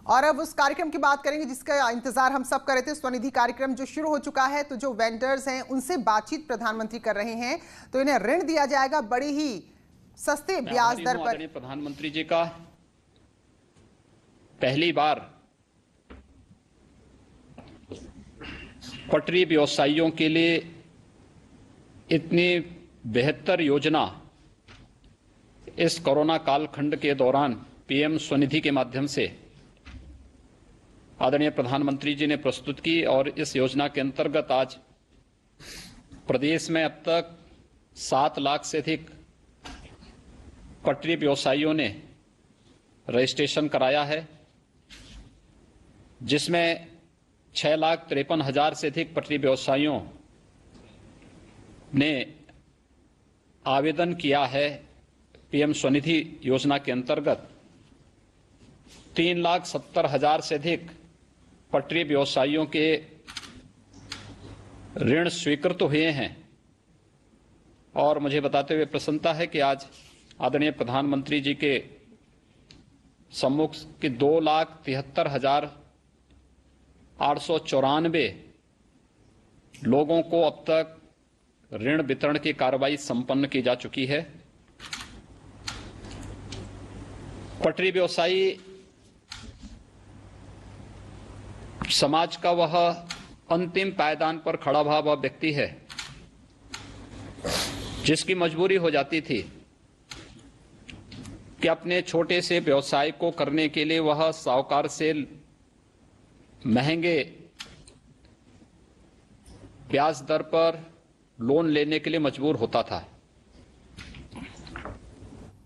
और अब उस कार्यक्रम की बात करेंगे जिसका इंतजार हम सब कर रहे थे। स्वनिधि कार्यक्रम जो शुरू हो चुका है, तो जो वेंडर्स हैं उनसे बातचीत प्रधानमंत्री कर रहे हैं। तो इन्हें ऋण दिया जाएगा बड़ी ही सस्ते ब्याज दर पर। प्रधानमंत्री जी का पहली बार पटरी व्यवसायियों के लिए इतनी बेहतर योजना इस कोरोना कालखंड के दौरान पीएम स्वनिधि के माध्यम से आदरणीय प्रधानमंत्री जी ने प्रस्तुत की। और इस योजना के अंतर्गत आज प्रदेश में अब तक 7 लाख से अधिक पटरी व्यवसायियों ने रजिस्ट्रेशन कराया है, जिसमें 6,53,000 से अधिक पटरी व्यवसायियों ने आवेदन किया है। पीएम स्वनिधि योजना के अंतर्गत 3,70,000 से अधिक पटरी व्यवसायियों के ऋण स्वीकृत हुए हैं। और मुझे बताते हुए प्रसन्नता है कि आज आदरणीय प्रधानमंत्री जी के सम्मुख के 2,73,894 लोगों को अब तक ऋण वितरण की कार्रवाई संपन्न की जा चुकी है। पटरी व्यवसायी समाज का वह अंतिम पायदान पर खड़ा हुआ वह व्यक्ति है जिसकी मजबूरी हो जाती थी कि अपने छोटे से व्यवसाय को करने के लिए वह साहूकार से महंगे ब्याज दर पर लोन लेने के लिए मजबूर होता था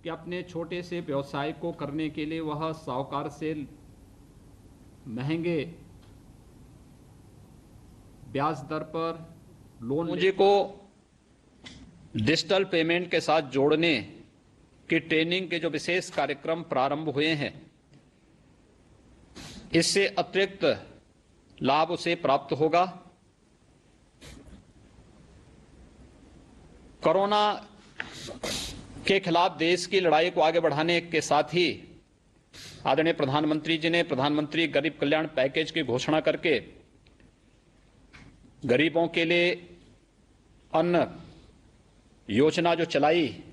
कि अपने छोटे से व्यवसाय को करने के लिए वह साहूकार से महंगे ब्याज दर पर लोन मुझे को डिजिटल पेमेंट के साथ जोड़ने की ट्रेनिंग के जो विशेष कार्यक्रम प्रारंभ हुए हैं, इससे अतिरिक्त लाभ उसे प्राप्त होगा। कोरोना के खिलाफ देश की लड़ाई को आगे बढ़ाने के साथ ही आदरणीय प्रधानमंत्री जी ने प्रधानमंत्री गरीब कल्याण पैकेज की घोषणा करके गरीबों के लिए अन्न योजना जो चलाई,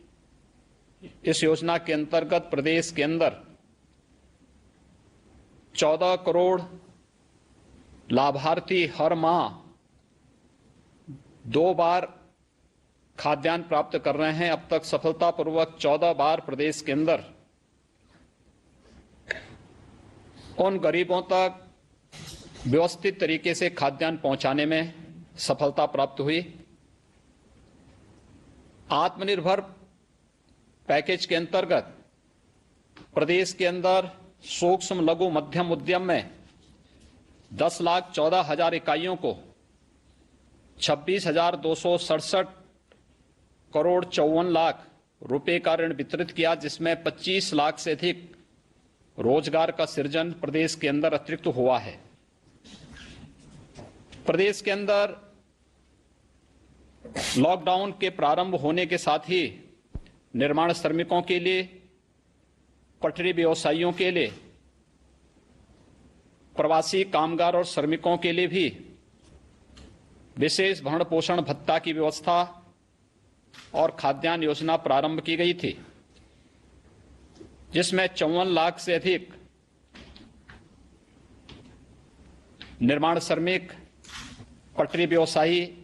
इस योजना के अंतर्गत प्रदेश के अंदर 14 करोड़ लाभार्थी हर माह 2 बार खाद्यान्न प्राप्त कर रहे हैं। अब तक सफलतापूर्वक 14 बार प्रदेश के अंदर उन गरीबों तक व्यवस्थित तरीके से खाद्यान्न पहुंचाने में सफलता प्राप्त हुई। आत्मनिर्भर पैकेज के अंतर्गत प्रदेश के अंदर सूक्ष्म लघु मध्यम उद्यम में 10,14,000 इकाइयों को 26,267 करोड़ 54 लाख रुपए का ऋण वितरित किया, जिसमें 25 लाख से अधिक रोजगार का सृजन प्रदेश के अंदर अतिरिक्त हुआ है। प्रदेश के अंदर लॉकडाउन के प्रारंभ होने के साथ ही निर्माण श्रमिकों के लिए, पटरी व्यवसायियों के लिए, प्रवासी कामगार और श्रमिकों के लिए भी विशेष भरण पोषण भत्ता की व्यवस्था और खाद्यान्न योजना प्रारंभ की गई थी, जिसमें 54 लाख से अधिक निर्माण श्रमिक, पटरी व्यवसायी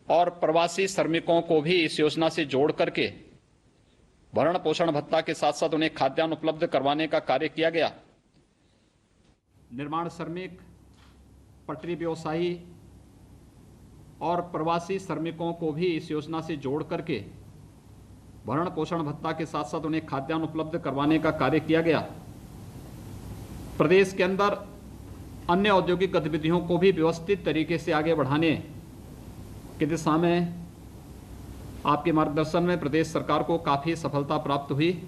और प्रवासी श्रमिकों को भी इस योजना से जोड़ करके भरण पोषण भत्ता के साथ साथ उन्हें खाद्यान्न उपलब्ध करवाने का कार्य किया गया। निर्माण श्रमिक, पटरी व्यवसायी और प्रवासी श्रमिकों को भी इस योजना से जोड़ करके भरण पोषण भत्ता के साथ साथ उन्हें खाद्यान्न उपलब्ध करवाने का कार्य किया गया। प्रदेश के अंदर अन्य औद्योगिक गतिविधियों को भी व्यवस्थित तरीके से आगे बढ़ाने की दिशा में आपके मार्गदर्शन में प्रदेश सरकार को काफ़ी सफलता प्राप्त हुई।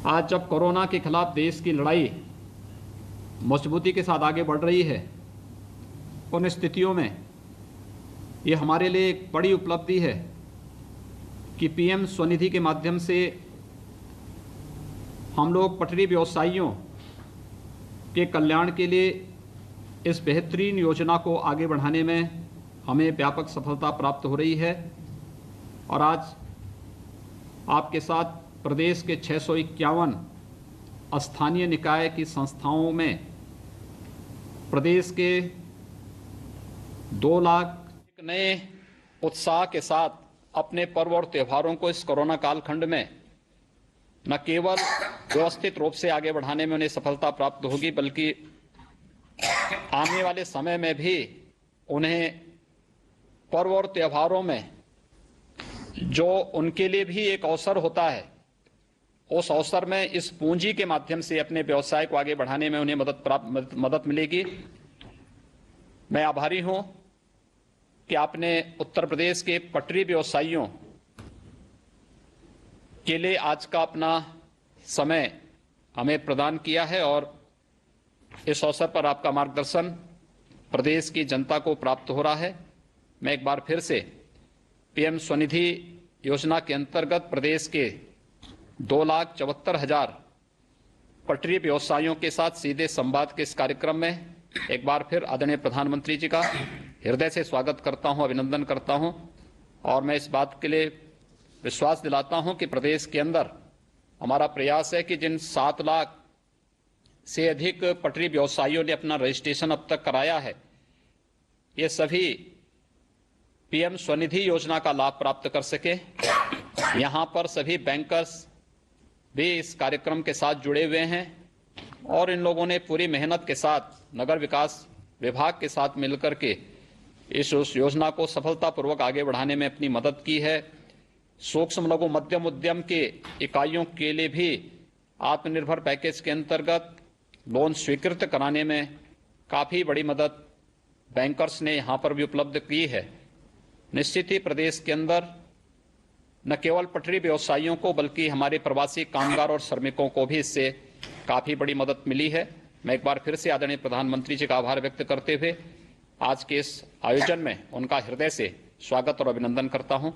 आज जब कोरोना के खिलाफ देश की लड़ाई मजबूती के साथ आगे बढ़ रही है, उन स्थितियों में ये हमारे लिए एक बड़ी उपलब्धि है कि पीएम स्वनिधि के माध्यम से हम लोग पटरी व्यवसायियों के कल्याण के लिए इस बेहतरीन योजना को आगे बढ़ाने में हमें व्यापक सफलता प्राप्त हो रही है और आज आपके साथ प्रदेश के 651 स्थानीय निकाय की संस्थाओं में प्रदेश के 2 लाख नए उत्साह के साथ अपने पर्व और त्योहारों को इस कोरोना कालखंड में न केवल व्यवस्थित रूप से आगे बढ़ाने में उन्हें सफलता प्राप्त होगी, बल्कि आने वाले समय में भी उन्हें पर्व और त्योहारों में जो उनके लिए भी एक अवसर होता है, उस अवसर में इस पूंजी के माध्यम से अपने व्यवसाय को आगे बढ़ाने में उन्हें मदद मिलेगी। मैं आभारी हूं कि आपने उत्तर प्रदेश के पटरी व्यवसायियों के लिए आज का अपना समय हमें प्रदान किया है और इस अवसर पर आपका मार्गदर्शन प्रदेश की जनता को प्राप्त हो रहा है। मैं एक बार फिर से पीएम स्वनिधि योजना के अंतर्गत प्रदेश के 2,74,000 पटरी व्यवसायियों के साथ सीधे संवाद के इस कार्यक्रम में एक बार फिर आदरणीय प्रधानमंत्री जी का हृदय से स्वागत करता हूं, अभिनंदन करता हूं और मैं इस बात के लिए विश्वास दिलाता हूं कि प्रदेश के अंदर हमारा प्रयास है कि जिन 7 लाख से अधिक पटरी व्यवसायियों ने अपना रजिस्ट्रेशन अब तक कराया है, ये सभी पीएम स्वनिधि योजना का लाभ प्राप्त कर सके। यहां पर सभी बैंकर्स भी इस कार्यक्रम के साथ जुड़े हुए हैं और इन लोगों ने पूरी मेहनत के साथ नगर विकास विभाग के साथ मिलकर के इस योजना को सफलतापूर्वक आगे बढ़ाने में अपनी मदद की है। सूक्ष्म लघु मध्यम उद्यम के इकाइयों के लिए भी आत्मनिर्भर पैकेज के अंतर्गत लोन स्वीकृत कराने में काफी बड़ी मदद बैंकर्स ने यहां पर भी उपलब्ध की है। निश्चित ही प्रदेश के अंदर न केवल पटरी व्यवसायियों को बल्कि हमारे प्रवासी कामगार और श्रमिकों को भी इससे काफी बड़ी मदद मिली है। मैं एक बार फिर से आदरणीय प्रधानमंत्री जी का आभार व्यक्त करते हुए आज के इस आयोजन में उनका हृदय से स्वागत और अभिनंदन करता हूं।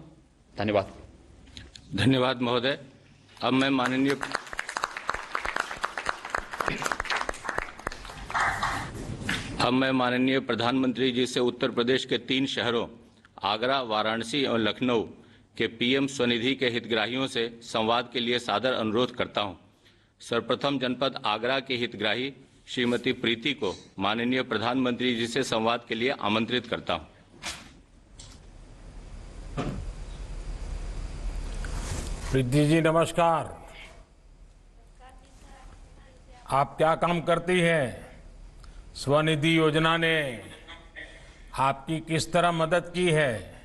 धन्यवाद। धन्यवाद महोदय। अब मैं माननीय प्रधानमंत्री जी से उत्तर प्रदेश के 3 शहरों आगरा, वाराणसी और लखनऊ के पीएम स्वनिधि के हितग्राहियों से संवाद के लिए सादर अनुरोध करता हूं। सर्वप्रथम जनपद आगरा के हितग्राही श्रीमती प्रीति को माननीय प्रधानमंत्री जी से संवाद के लिए आमंत्रित करता हूं। प्रीति जी नमस्कार। आप क्या काम करती हैं? स्वनिधि योजना ने आपकी किस तरह मदद की है?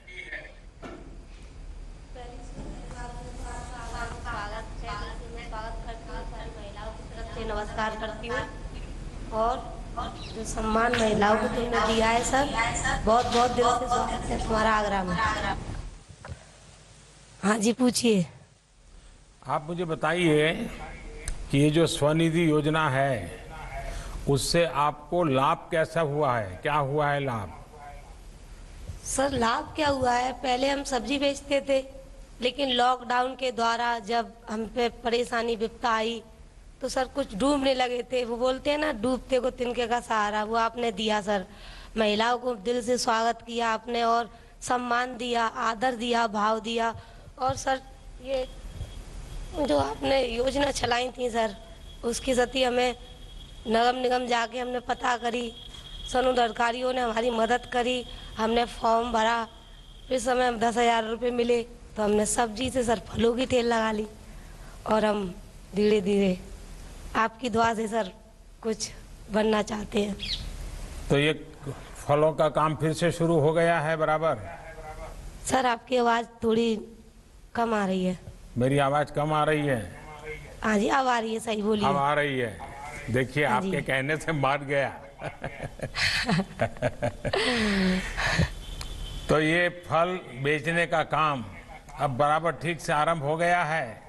नमस्कार करती हूँ और जो सम्मान महिलाओं को तुमने दिया है सर, बहुत बहुत दिल से स्वागत है तुम्हारा आगरा में। हाँ जी पूछिए। आप मुझे बताइए कि ये जो स्वनिधि योजना है उससे आपको लाभ कैसा हुआ है, क्या हुआ है लाभ? सर लाभ क्या हुआ है, पहले हम सब्जी बेचते थे लेकिन लॉकडाउन के द्वारा जब हम पे परेशानी विपदा आई तो सर कुछ डूबने लगे थे। वो बोलते हैं ना, डूबते को तिनके का सहारा, वो आपने दिया सर। महिलाओं को दिल से स्वागत किया आपने और सम्मान दिया, आदर दिया, भाव दिया। और सर ये जो आपने योजना चलाई थी सर, उसकी सती हमें नगर निगम जाके हमने पता करी, सनूद अधिकारियों ने हमारी मदद करी, हमने फॉर्म भरा, फिर समय 10,000 रुपये मिले तो हमने सब्जी से सर फलों की ठेल लगा ली और हम धीरे धीरे आपकी दुआ से सर कुछ बनना चाहते हैं। तो ये फलों का काम फिर से शुरू हो गया है बराबर? सर आपकी आवाज़ थोड़ी कम आ रही है। मेरी आवाज़ कम आ रही है? हाँ जी अब आ रही है, सही बोलिए। अब आ रही है। देखिए हाँ आपके जी। कहने से मान गया। तो ये फल बेचने का काम अब बराबर ठीक से आरंभ हो गया है?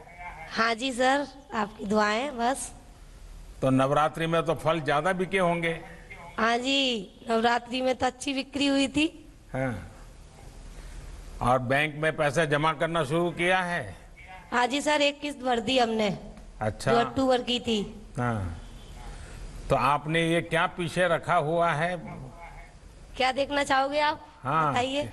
हाँ जी सर, आपकी दुआएं बस। तो नवरात्रि में तो फल ज्यादा बिके होंगे? हाँ जी, नवरात्रि में तो अच्छी बिक्री हुई थी। हाँ। और बैंक में पैसा जमा करना शुरू किया है? हाँ जी सर, एक किस्त भर दी हमने। अच्छा। जो अक्टूबर की थी। हाँ, तो आपने ये क्या पीछे रखा हुआ है? क्या देखना चाहोगे आप? हाँ, बताइए।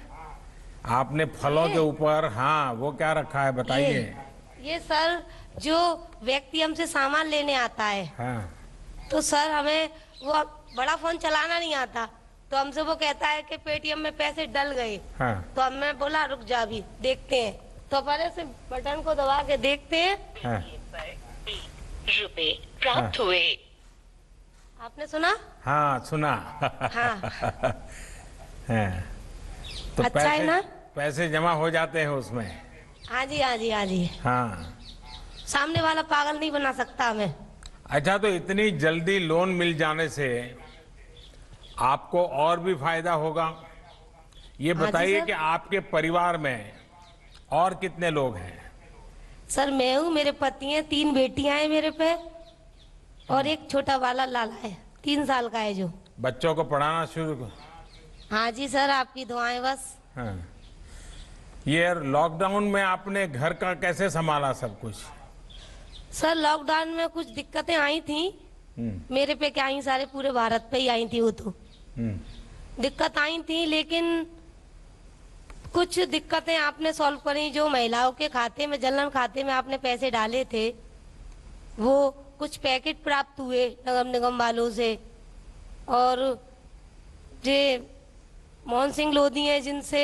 आपने फलों के ऊपर, हाँ, वो क्या रखा है बताइए। ये सर जो व्यक्ति हमसे सामान लेने आता है, हाँ, तो सर हमें वो बड़ा फोन चलाना नहीं आता, तो हमसे वो कहता है कि पेटीएम में पैसे डल गए। हाँ, तो हमने बोला रुक जा अभी देखते हैं, तो अपने से बटन को दबा के देखते हैं, हाँ, रुपए प्राप्त हुए। आपने सुना? हाँ, सुना। हाँ। हाँ, तो अच्छा है ना? पैसे जमा हो जाते हैं उसमें। हाँ जी, हाँ जी, हाँ जी। हाँ, सामने वाला पागल नहीं बना सकता हमें। अच्छा, तो इतनी जल्दी लोन मिल जाने से आपको और भी फायदा होगा। ये हाँ जी बताइए सर। कि आपके परिवार में और कितने लोग हैं? सर मैं हूँ, मेरे पति हैं, 3 बेटियां हैं मेरे पे, और एक छोटा वाला लाला है, 3 साल का है जो। बच्चों को पढ़ाना शुरू? हाँ जी सर, आपकी दुआएं बस। हाँ, ये लॉकडाउन में आपने घर का कैसे संभाला सब कुछ? सर लॉकडाउन में कुछ दिक्कतें आई थी, मेरे पे क्या आई, सारे पूरे भारत पे ही आई थी वो तो। दिक्कत आई थी, लेकिन कुछ दिक्कतें आपने सॉल्व करी। जो महिलाओं के खाते में, जनधन खाते में आपने पैसे डाले थे, वो कुछ पैकेट प्राप्त हुए नगर निगम वालों से, और जे मोहन सिंह लोधी हैं जिनसे,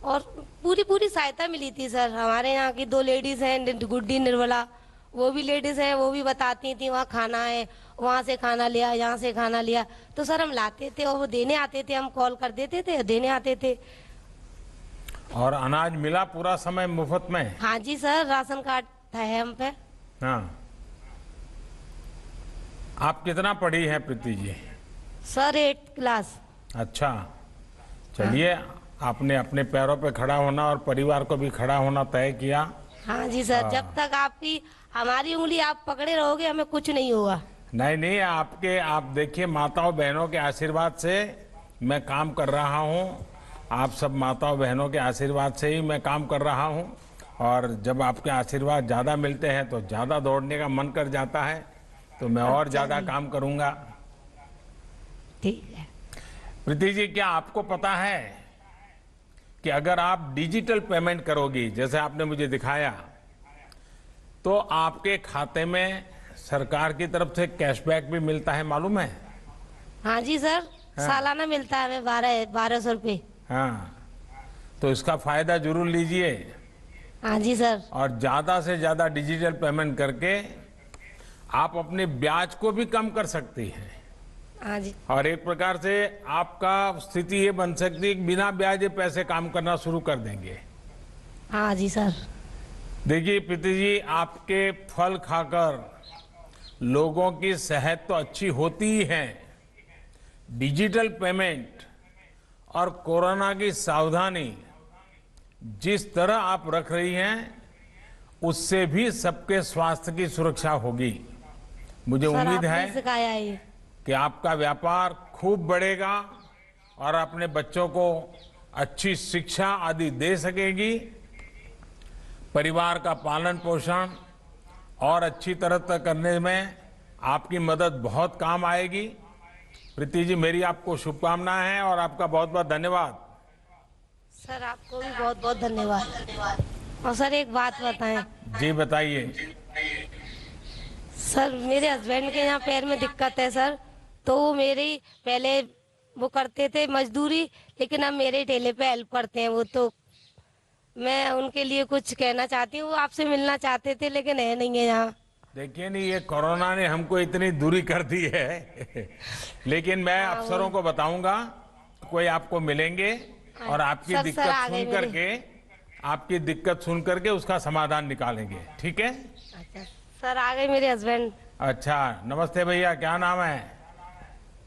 और पूरी सहायता मिली थी सर। हमारे यहाँ की 2 लेडीज हैं, गुड्डी निर्मला, वो भी लेडीज हैं, वो भी बताती थी वहाँ खाना है, वहाँ से खाना लिया, यहाँ से खाना लिया, तो सर हम लाते थे और वो देने आते थे, हम कॉल कर देते थे, देने आते थे। और अनाज मिला पूरा समय मुफ्त में? हाँ जी सर, राशन कार्ड था है हम पे। हाँ, आप कितना पढ़ी हैं Preeti ji? Sir 8th class. अच्छा, चलिए, आपने अपने पैरों पे खड़ा होना और परिवार को भी खड़ा होना तय किया। हाँ जी सर, जब तक आपकी हमारी उंगली आप पकड़े रहोगे हमें कुछ नहीं होगा। नहीं, आप देखिए, माताओं बहनों के आशीर्वाद से मैं काम कर रहा हूँ। आप सब माताओं बहनों के आशीर्वाद से ही मैं काम कर रहा हूँ, और जब आपके आशीर्वाद ज़्यादा मिलते हैं तो ज़्यादा दौड़ने का मन कर जाता है, तो मैं और ज़्यादा काम करूँगा। ठीक है। प्रीति जी, क्या आपको पता है कि अगर आप डिजिटल पेमेंट करोगी, जैसे आपने मुझे दिखाया, तो आपके खाते में सरकार की तरफ से कैशबैक भी मिलता है, मालूम है? हाँ जी सर, हाँ। सालाना मिलता है हमें 1200 रुपये। हाँ, तो इसका फायदा जरूर लीजिए। हाँ जी सर। और ज्यादा से ज्यादा डिजिटल पेमेंट करके आप अपने ब्याज को भी कम कर सकती हैं। हाँ जी। और एक प्रकार से आपका स्थिति ये बन सकती है कि बिना ब्याज पैसे काम करना शुरू कर देंगे। हाँ जी सर। देखिए प्रीति जी, आपके फल खाकर लोगों की सेहत तो अच्छी होती ही है, डिजिटल पेमेंट और कोरोना की सावधानी जिस तरह आप रख रही हैं, उससे भी सबके स्वास्थ्य की सुरक्षा होगी। मुझे सर उम्मीद आपने है सिखाया ये। कि आपका व्यापार खूब बढ़ेगा और अपने बच्चों को अच्छी शिक्षा आदि दे सकेगी, परिवार का पालन पोषण और अच्छी तरह करने में आपकी मदद बहुत काम आएगी। प्रीति जी, मेरी आपको शुभकामनाएं हैं और आपका बहुत बहुत धन्यवाद। सर आपको भी बहुत बहुत धन्यवाद। और सर एक बात बताएं। जी बताइए। सर मेरे हस्बैंड के यहाँ पैर में दिक्कत है सर, तो वो मेरी पहले वो करते थे मजदूरी, लेकिन अब मेरे ठेले पे हेल्प करते हैं वो। तो मैं उनके लिए कुछ कहना चाहती हूँ, वो आपसे मिलना चाहते थे लेकिन है नहीं है यहाँ। देखिए नहीं, ये कोरोना ने हमको इतनी दूरी कर दी है लेकिन मैं अफसरों को बताऊंगा, कोई आपको मिलेंगे और आपकी दिक्कत सुन करके उसका समाधान निकालेंगे। ठीक है? अच्छा सर, आ गए मेरे हस्बैंड। अच्छा, नमस्ते भैया, क्या नाम है?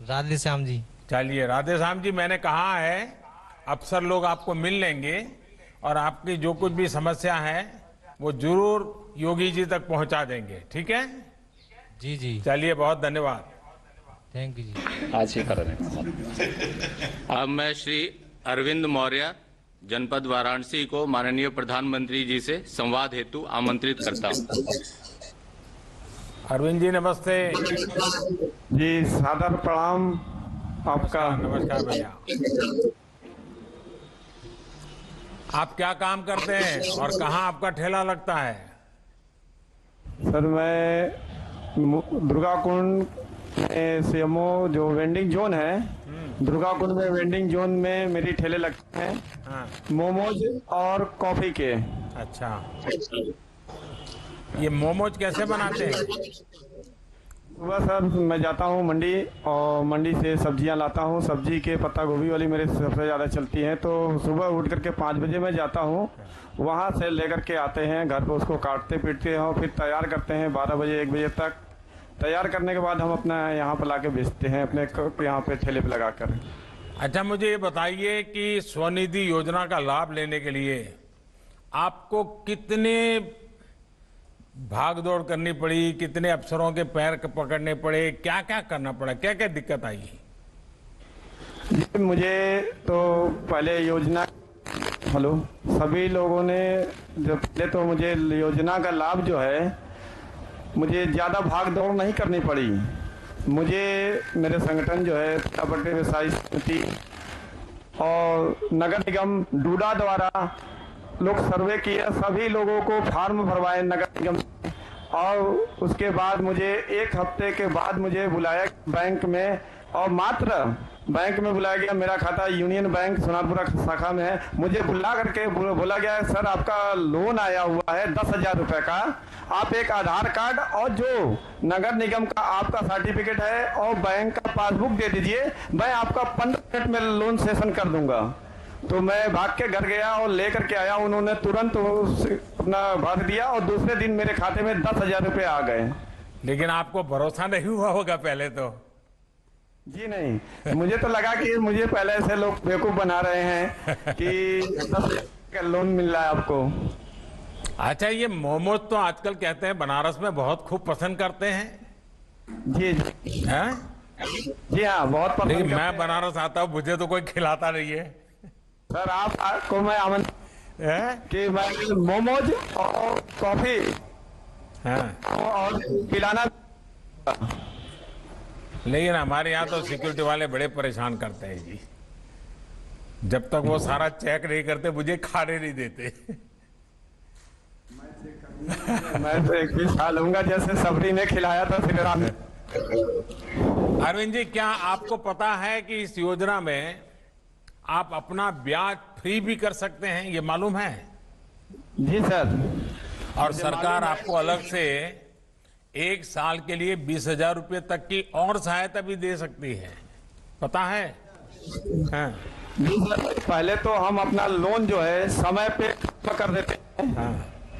राधे श्याम जी। चलिए राधे श्याम जी, मैंने कहा है अफसर लोग आपको मिल लेंगे और आपकी जो कुछ भी समस्या है वो जरूर योगी जी तक पहुंचा देंगे। ठीक है? जी जी, चलिए, बहुत धन्यवाद। थैंक यू जी। आज ही कर रहे हैं। अब मैं श्री अरविंद मौर्य, जनपद वाराणसी को माननीय प्रधानमंत्री जी से संवाद हेतु आमंत्रित करता हूं। अरविंद जी नमस्ते। जी सादर प्रणाम आपका। नमस्कार भैया। आप क्या काम करते हैं और कहाँ आपका ठेला लगता है? सर मैं दुर्गा कुंड में सीएमओ जो वेंडिंग जोन है, दुर्गा कुंड में वेंडिंग जोन में मेरी ठेले लगते हैं। हाँ। मोमोज और कॉफी के। अच्छा, ये मोमोज कैसे बनाते हैं? सुबह सर मैं जाता हूँ मंडी और मंडी से सब्जियाँ लाता हूँ। सब्जी के पत्ता गोभी वाली मेरे सबसे ज़्यादा चलती हैं, तो सुबह उठ करके 5 बजे मैं जाता हूँ, वहाँ से लेकर के आते हैं घर पे, उसको काटते पीटते हैं और फिर तैयार करते हैं 12 बजे 1 बजे तक। तैयार करने के बाद हम अपना यहाँ पर ला के बेचते हैं अपने यहाँ पे ठेले पे लगा कर। अच्छा, मुझे ये बताइए कि स्वनिधि योजना का लाभ लेने के लिए आपको कितने भाग दौड़ करनी पड़ी, कितने अफसरों के पैर पकड़ने पड़े, क्या क्या करना पड़ा, क्या क्या दिक्कत आई? मुझे तो पहले योजना सभी लोगों ने जब पहले तो मुझे योजना का लाभ जो है, मुझे ज़्यादा भाग दौड़ नहीं करनी पड़ी। मुझे मेरे संगठन जो है पट्टे व्यवसायी समिति और नगर निगम डूडा द्वारा लोग सर्वे किए, सभी लोगों को फार्म भरवाए नगर निगम, और उसके बाद मुझे 1 हफ्ते के बाद मुझे बुलाया बैंक में, और मात्र बैंक में बुलाया गया। मेरा खाता यूनियन बैंक सोनारपुरा शाखा में है। मुझे बुला करके बोला गया सर आपका लोन आया हुआ है 10,000 रुपये का, आप एक आधार कार्ड और जो नगर निगम का आपका सर्टिफिकेट है और बैंक का पासबुक दे दीजिए, मैं आपका 15 मिनट में लोन सेशन कर दूंगा। तो मैं भाग के घर गया और लेकर के आया, उन्होंने तुरंत अपना भर दिया और दूसरे दिन मेरे खाते में 10,000 रुपये आ गए। लेकिन आपको भरोसा नहीं हुआ होगा पहले तो? जी नहीं, मुझे तो लगा कि मुझे पहले से लोग बेवकूफ बना रहे हैं कि 10,000 का लोन मिल रहा है आपको। अच्छा, ये मोमोज तो आजकल कहते हैं बनारस में बहुत खूब पसंद करते हैं। जी हैं? जी हाँ, बहुत पसंद लेकिन मैं करते हैं। बनारस आता हूँ, मुझे तो कोई खिलाता नहीं है। सर आपको मैं आमंत्रित कि मैं मोमोज और कॉफी और पिलाना। लेकिन हमारे यहाँ तो सिक्योरिटी वाले बड़े परेशान करते हैं जी। जब तक वो सारा चेक नहीं करते मुझे खाने नहीं देते। मैं तो एक भी खा लूंगा जैसे सबरी ने खिलाया था श्री राम। अरविंद जी, क्या आपको पता है कि इस योजना में आप अपना ब्याज फ्री भी कर सकते हैं, ये मालूम है? जी सर। और सरकार आपको अलग से 1 साल के लिए 20,000 रुपये तक की और सहायता भी दे सकती है, पता है? हाँ। पहले तो हम अपना लोन जो है समय पे कर देते हैं। हाँ।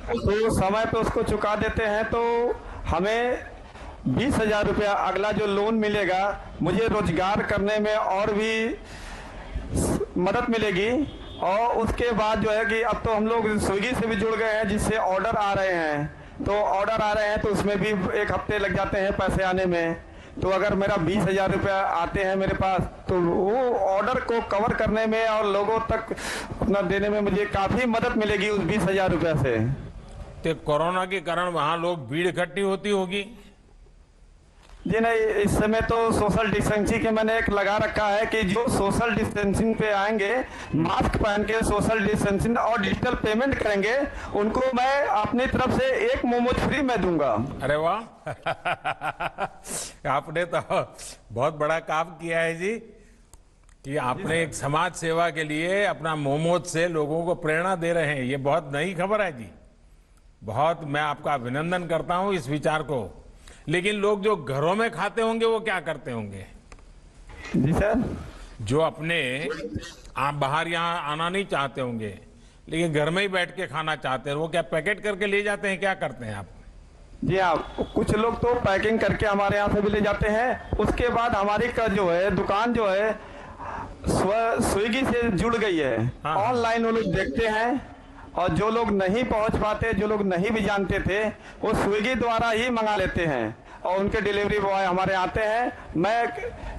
तो समय पे उसको चुका देते हैं, तो हमें 20,000 रुपया अगला जो लोन मिलेगा, मुझे रोजगार करने में और भी मदद मिलेगी। और उसके बाद जो है कि अब तो हम लोग स्विगी से भी जुड़ गए हैं, जिससे ऑर्डर आ रहे हैं, तो ऑर्डर आ रहे हैं तो उसमें भी 1 हफ्ते लग जाते हैं पैसे आने में। तो अगर मेरा 20,000 रुपया आते हैं मेरे पास, तो वो ऑर्डर को कवर करने में और लोगों तक अपना देने में मुझे काफ़ी मदद मिलेगी उस 20,000 रुपया से। तो कोरोना के कारण वहां लोग भीड़ इकट्ठी होती होगी? जी नहीं, इस समय तो सोशल डिस्टेंसिंग के मैंने एक लगा रखा है कि जो सोशल डिस्टेंसिंग पे आएंगे, मास्क पहन के सोशल डिस्टेंसिंग और डिजिटल पेमेंट करेंगे, उनको मैं अपनी तरफ से 1 मोमोज फ्री में दूंगा। अरे वाह! आपने तो बहुत बड़ा काम किया है जी, कि आपने एक समाज सेवा के लिए अपना मोमोज से लोगों को प्रेरणा दे रहे हैं। ये बहुत नई खबर है जी, बहुत मैं आपका अभिनंदन करता हूं इस विचार को। लेकिन लोग जो घरों में खाते होंगे वो क्या करते होंगे? जी सर। जो अपने आप बाहर यहाँ आना नहीं चाहते होंगे, लेकिन घर में ही बैठ के खाना चाहते हैं, वो क्या पैकेट करके ले जाते हैं, क्या करते हैं आप? जी हाँ, कुछ लोग तो पैकिंग करके हमारे यहाँ से भी ले जाते हैं। उसके बाद हमारी का जो है दुकान जो है स्विगी से जुड़ गई है। हाँ। ऑनलाइन वो लोग देखते हैं, और जो लोग नहीं पहुंच पाते, जो लोग नहीं भी जानते थे, वो स्विगी द्वारा ही मंगा लेते हैं और उनके डिलीवरी बॉय हमारे आते हैं। मैं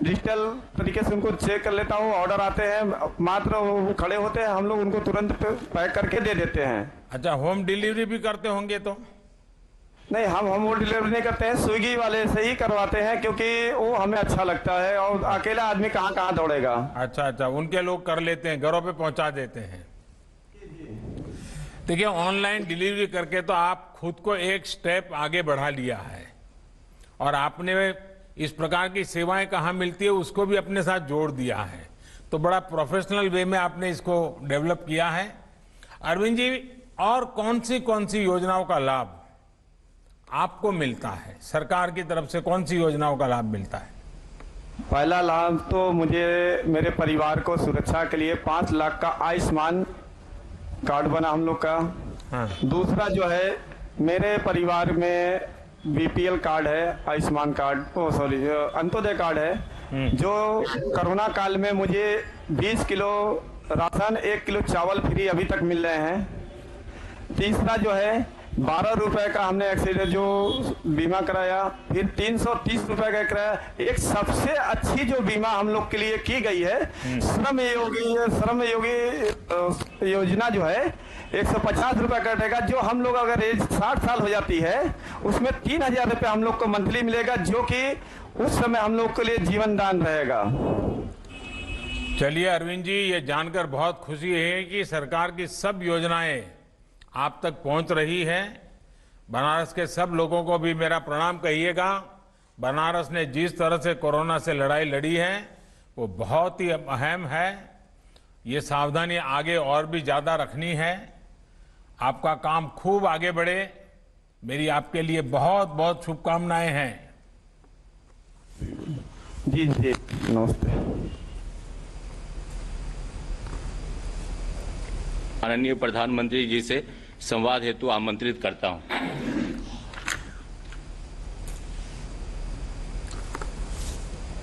डिजिटल तरीके से उनको चेक कर लेता हूँ, ऑर्डर आते हैं, मात्र वो खड़े होते हैं, हम लोग उनको तुरंत पैक करके दे देते हैं। अच्छा, होम डिलीवरी भी करते होंगे तो? नहीं, हम होम डिलीवरी नहीं करते हैं, स्विगी वाले से ही करवाते हैं क्योंकि वो हमें अच्छा लगता है और अकेला आदमी कहाँ कहाँ दौड़ेगा। अच्छा अच्छा, उनके लोग कर लेते हैं, घरों पे पहुंचा देते हैं। देखिए, ऑनलाइन डिलीवरी करके तो आप खुद को एक स्टेप आगे बढ़ा लिया है और आपने इस प्रकार की सेवाएं कहाँ मिलती है उसको भी अपने साथ जोड़ दिया है। तो बड़ा प्रोफेशनल वे में आपने इसको डेवलप किया है। अरविंद जी, और कौन सी योजनाओं का लाभ आपको मिलता है? सरकार की तरफ से कौन सी योजनाओं का लाभ मिलता है? पहला लाभ तो मुझे मेरे परिवार को सुरक्षा के लिए 5 लाख का आयुष्मान कार्ड बना हम लोग का। हाँ। दूसरा जो है, मेरे परिवार में बीपीएल कार्ड है, आयुष्मान कार्ड, अंत्योदय कार्ड है, जो कोरोना काल में मुझे 20 किलो राशन, 1 किलो चावल फ्री अभी तक मिल रहे हैं। तीसरा जो है, 12 रुपए का हमने एक्सीडेंट जो बीमा कराया, फिर 330 रुपए का कराया। एक सबसे अच्छी जो बीमा हम लोग के लिए की गई है, श्रम योगी योजना जो है, 150 रुपए कटेगा। जो हम लोग अगर एज 60 साल हो जाती है उसमें 3000 रुपये हम लोग को मंथली मिलेगा, जो कि उस समय हम लोग के लिए जीवन दान रहेगा। चलिए अरविंद जी, ये जानकर बहुत खुशी है कि सरकार की सब योजनाएं आप तक पहुंच रही है। बनारस के सब लोगों को भी मेरा प्रणाम कहिएगा। बनारस ने जिस तरह से कोरोना से लड़ाई लड़ी है वो बहुत ही अहम है। ये सावधानी आगे और भी ज्यादा रखनी है। आपका काम खूब आगे बढ़े। मेरी आपके लिए बहुत बहुत शुभकामनाएं हैं। जी जी, नमस्ते। माननीय प्रधानमंत्री जी से संवाद हेतु आमंत्रित करता हूं।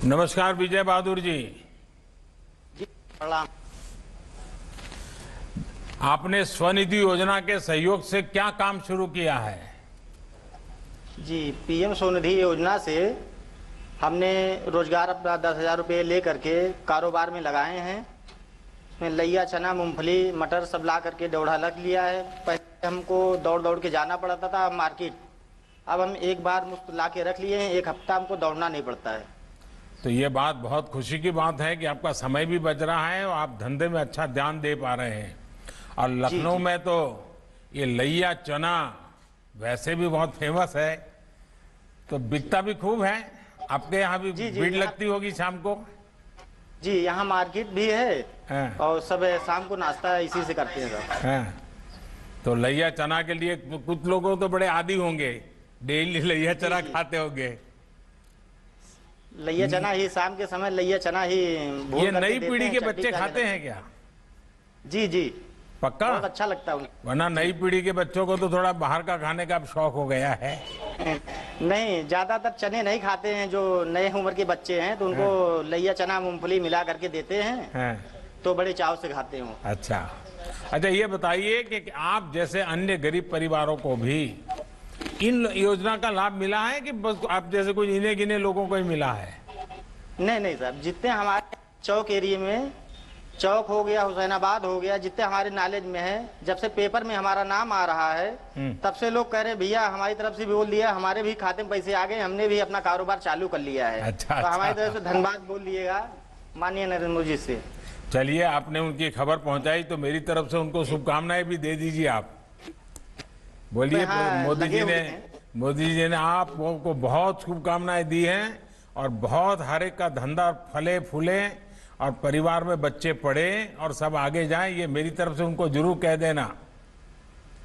नमस्कार विजय बहादुर जी। प्रणाम। आपने स्वनिधि योजना के सहयोग से क्या काम शुरू किया है? जी, पीएम स्वनिधि योजना से हमने रोजगार अपना 10,000 रुपये ले करके कारोबार में लगाए हैं। उसमें लैया, चना, मूंगफली, मटर सब ला करके दौड़ा लग लिया है। पहले हमको दौड़ दौड़ के जाना पड़ता था मार्केट, अब हम एक बार मुफ्त ला के रख लिए हैं। एक हफ्ता हमको दौड़ना नहीं पड़ता है। तो ये बात बहुत खुशी की बात है कि आपका समय भी बच रहा है और आप धंधे में अच्छा ध्यान दे पा रहे हैं। और लखनऊ में तो ये लैया चना वैसे भी बहुत फेमस है, तो बिकता भी खूब है। आपके यहाँ भी भीड़ लगती होगी शाम को? जी, यहाँ मार्केट भी है। हाँ। और सब शाम को नाश्ता इसी से करते हैं सब। हाँ। तो लैया चना के लिए कुछ लोगों तो बड़े आदी होंगे, डेली लैया चना खाते होंगे। लैया चना ही शाम के समय, लैया चना ही ये नई पीढ़ी के बच्चे खाते हैं क्या? जी जी, पक्का? बहुत अच्छा लगता है। वरना नई पीढ़ी के बच्चों को तो थोड़ा बाहर का खाने का शौक हो गया है। नहीं, ज्यादातर चने नहीं खाते हैं। जो नए उम्र के बच्चे हैं तो उनको लैया, चना, मूंगफली मिला करके देते हैं, तो बड़े चाव से खाते हैं। अच्छा अच्छा, ये बताइए कि आप जैसे अन्य गरीब परिवारों को भी इन योजना का लाभ मिला है कि बस आप जैसे कुछ इन्हें गिने लोगों को ही मिला है? नहीं नहीं सर, जितने हमारे चौक एरिया में, चौक हो गया, हुसैनाबाद हो गया, जितने हमारे नॉलेज में है, जब से पेपर में हमारा नाम आ रहा है तब से लोग कह रहे भैया हमारी तरफ से भी बोल दिया, हमारे भी खाते में पैसे आ गए, हमने भी अपना कारोबार चालू कर लिया है। अच्छा, तो हमारी तरफ से धन्यवाद बोल दिएगा माननीय नरेंद्र मोदी से। चलिए, आपने उनकी खबर पहुंचाई तो मेरी तरफ से उनको शुभकामनाएं भी दे दीजिए। आप बोलिए। हाँ, मोदी जी ने आपको बहुत शुभकामनाएं दी हैं और बहुत हर एक का धंधा फले फूले और परिवार में बच्चे पढ़े और सब आगे जाएं, ये मेरी तरफ से उनको जरूर कह देना।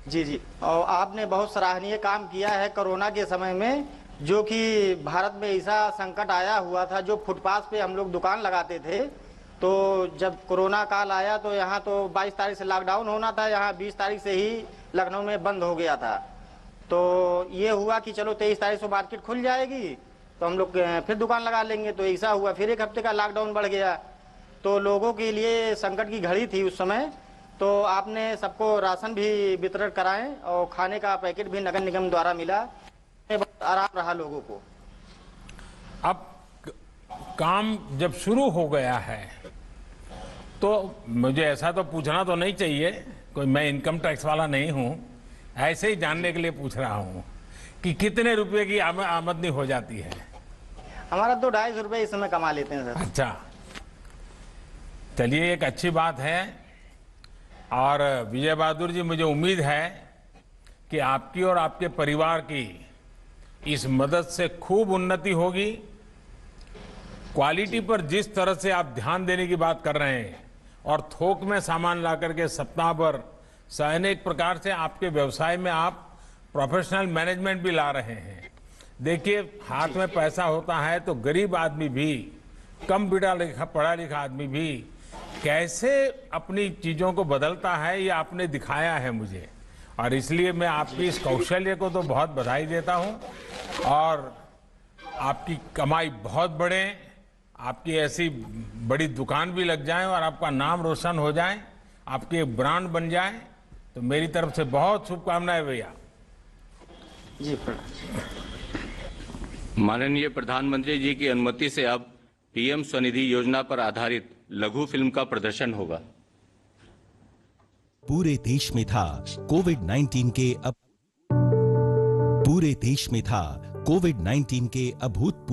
जी जी, और आपने बहुत सराहनीय काम किया है कोरोना के समय में, जो कि भारत में ऐसा संकट आया हुआ था, जो फुटपाथ पे हम लोग दुकान लगाते थे। तो जब कोरोना काल आया तो यहाँ तो 22 तारीख से लॉकडाउन होना था, यहाँ 20 तारीख से ही लखनऊ में बंद हो गया था। तो ये हुआ कि चलो 23 तारीख से मार्केट खुल जाएगी तो हम लोग फिर दुकान लगा लेंगे। तो ऐसा हुआ, फिर एक हफ्ते का लॉकडाउन बढ़ गया। तो लोगों के लिए संकट की घड़ी थी उस समय। तो आपने सबको राशन भी वितरण कराए और खाने का पैकेट भी नगर निगम द्वारा मिला, बहुत आराम रहा लोगों को। अब काम जब शुरू हो गया है तो मुझे ऐसा तो पूछना तो नहीं चाहिए, कोई मैं इनकम टैक्स वाला नहीं हूं, ऐसे ही जानने के लिए पूछ रहा हूं कि कितने रुपए की आमदनी हो जाती है? हमारा तो 250 रुपये इस समय कमा लेते हैं सर। अच्छा, चलिए, एक अच्छी बात है। और विजय बहादुर जी, मुझे उम्मीद है कि आपकी और आपके परिवार की इस मदद से खूब उन्नति होगी। क्वालिटी पर जिस तरह से आप ध्यान देने की बात कर रहे हैं और थोक में सामान ला करके सप्ताह भर अनेक प्रकार से आपके व्यवसाय में आप प्रोफेशनल मैनेजमेंट भी ला रहे हैं। देखिए, हाथ में पैसा होता है तो गरीब आदमी भी, कम पढ़ा लिखा आदमी भी कैसे अपनी चीजों को बदलता है, ये आपने दिखाया है मुझे। और इसलिए मैं आपकी इस कौशल्य को तो बहुत बधाई देता हूं। और आपकी कमाई बहुत बढ़े, आपकी ऐसी बड़ी दुकान भी लग जाए और आपका नाम रोशन हो जाए, आपकी एक ब्रांड बन जाए, तो मेरी तरफ से बहुत शुभकामनाएं भैया। जी, माननीय प्रधानमंत्री जी की अनुमति से अब पीएम स्वनिधि योजना पर आधारित लघु फिल्म का प्रदर्शन होगा। पूरे देश में था कोविड-19 के अभूतपूर्व